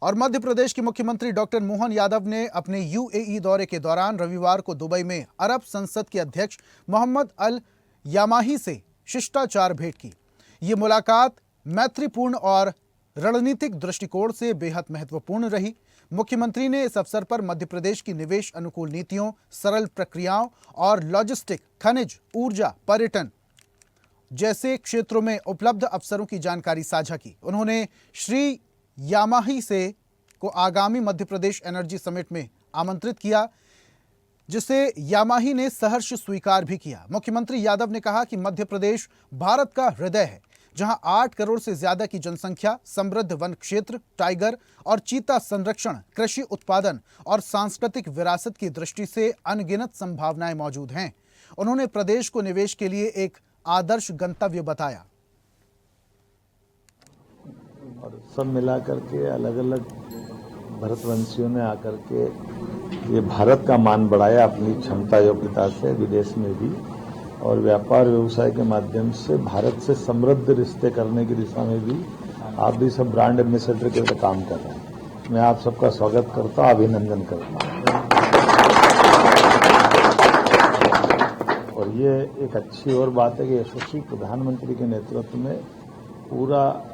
और मध्य प्रदेश के मुख्यमंत्री डॉक्टर मोहन यादव ने अपने यूएई दौरे के दौरान रविवार को दुबई में अरब संसद के अध्यक्ष मोहम्मद अल यामाही से शिष्टाचार भेंट की। ये मुलाकात मैत्रीपूर्ण और रणनीतिक दृष्टिकोण से बेहद महत्वपूर्ण रही। मुख्यमंत्री ने इस अवसर पर मध्य प्रदेश की निवेश अनुकूल नीतियों, सरल प्रक्रियाओं और लॉजिस्टिक, खनिज, ऊर्जा, पर्यटन जैसे क्षेत्रों में उपलब्ध अवसरों की जानकारी साझा की। उन्होंने श्री यामाही को आगामी मध्य प्रदेश एनर्जी समिट में आमंत्रित किया, जिसे यामाही ने सहर्ष स्वीकार भी किया। मुख्यमंत्री यादव ने कहा कि मध्य प्रदेश भारत का हृदय है, जहां 8 करोड़ से ज्यादा की जनसंख्या, समृद्ध वन क्षेत्र, टाइगर और चीता संरक्षण, कृषि उत्पादन और सांस्कृतिक विरासत की दृष्टि से अनगिनत संभावनाएं मौजूद हैं। उन्होंने प्रदेश को निवेश के लिए एक आदर्श गंतव्य बताया। और सब मिला करके अलग अलग भारतवंशियों ने आकर के ये भारत का मान बढ़ाया अपनी क्षमता योग्यता से विदेश में भी, और व्यापार व्यवसाय के माध्यम से भारत से समृद्ध रिश्ते करने की दिशा में भी आप भी सब ब्रांड एम्बेसडर के लिए काम कर रहे हैं। मैं आप सबका स्वागत करता हूं, अभिनंदन करता हूं। और ये एक अच्छी और बात है कि यशस्वी प्रधानमंत्री के नेतृत्व में पूरा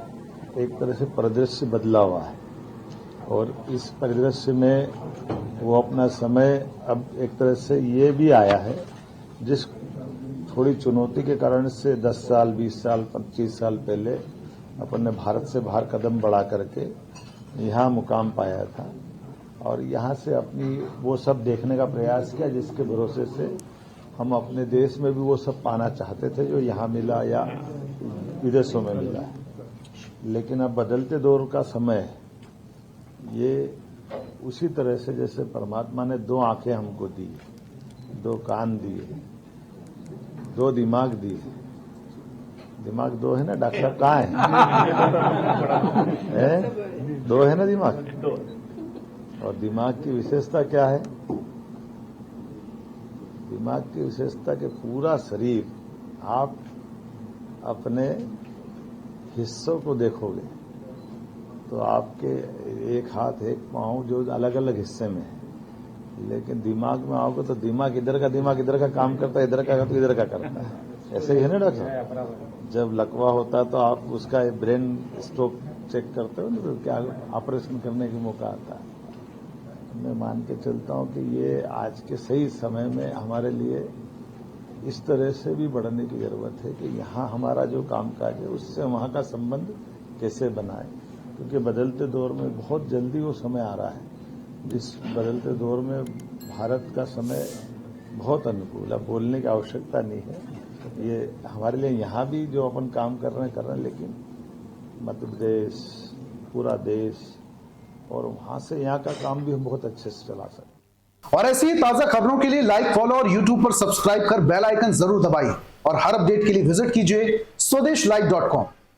एक तरह से परिदृश्य बदला हुआ है, और इस परिदृश्य में वो अपना समय अब एक तरह से ये भी आया है जिस थोड़ी चुनौती के कारण से 10 साल, 20 साल, 25 साल पहले अपन ने भारत से बाहर कदम बढ़ा करके यहाँ मुकाम पाया था, और यहाँ से अपनी वो सब देखने का प्रयास किया जिसके भरोसे से हम अपने देश में भी वो सब पाना चाहते थे जो यहाँ मिला या विदेशों में मिला है। लेकिन अब बदलते दौर का समय ये उसी तरह से जैसे परमात्मा ने 2 आंखें हमको दी, 2 कान दिए, 2 दिमाग दिए। दिमाग 2 है ना डॉक्टर, कहाँ है? 2 है ना दिमाग। और दिमाग की विशेषता क्या है? दिमाग की विशेषता के पूरा शरीर आप अपने हिस्सों को देखोगे तो आपके एक हाथ, एक पांव जो अलग अलग हिस्से में है, लेकिन दिमाग में आओगे तो दिमाग इधर का काम करता है, इधर का तो इधर का करता है। ऐसे ही है ना डॉक्टर? जब लकवा होता है तो आप उसका ब्रेन स्ट्रोक चेक करते हो ना, तो क्या ऑपरेशन करने का मौका आता है। मैं मान के चलता हूं कि ये आज के सही समय में हमारे लिए इस तरह से भी बढ़ने की जरूरत है कि यहाँ हमारा जो कामकाज है उससे वहाँ का संबंध कैसे बनाए, क्योंकि बदलते दौर में बहुत जल्दी वो समय आ रहा है जिस बदलते दौर में भारत का समय बहुत अनुकूल है, बोलने की आवश्यकता नहीं है। ये हमारे लिए यहाँ भी जो अपन काम कर रहे हैं, लेकिन मध्य प्रदेश, पूरा देश, और वहाँ से यहाँ का काम भी हम बहुत अच्छे से चला सकते हैं। और ऐसी ही ताजा खबरों के लिए लाइक, फॉलो और यूट्यूब पर सब्सक्राइब कर बेल आइकन जरूर दबाइए, और हर अपडेट के लिए विजिट कीजिए स्वदेशलाइव.com।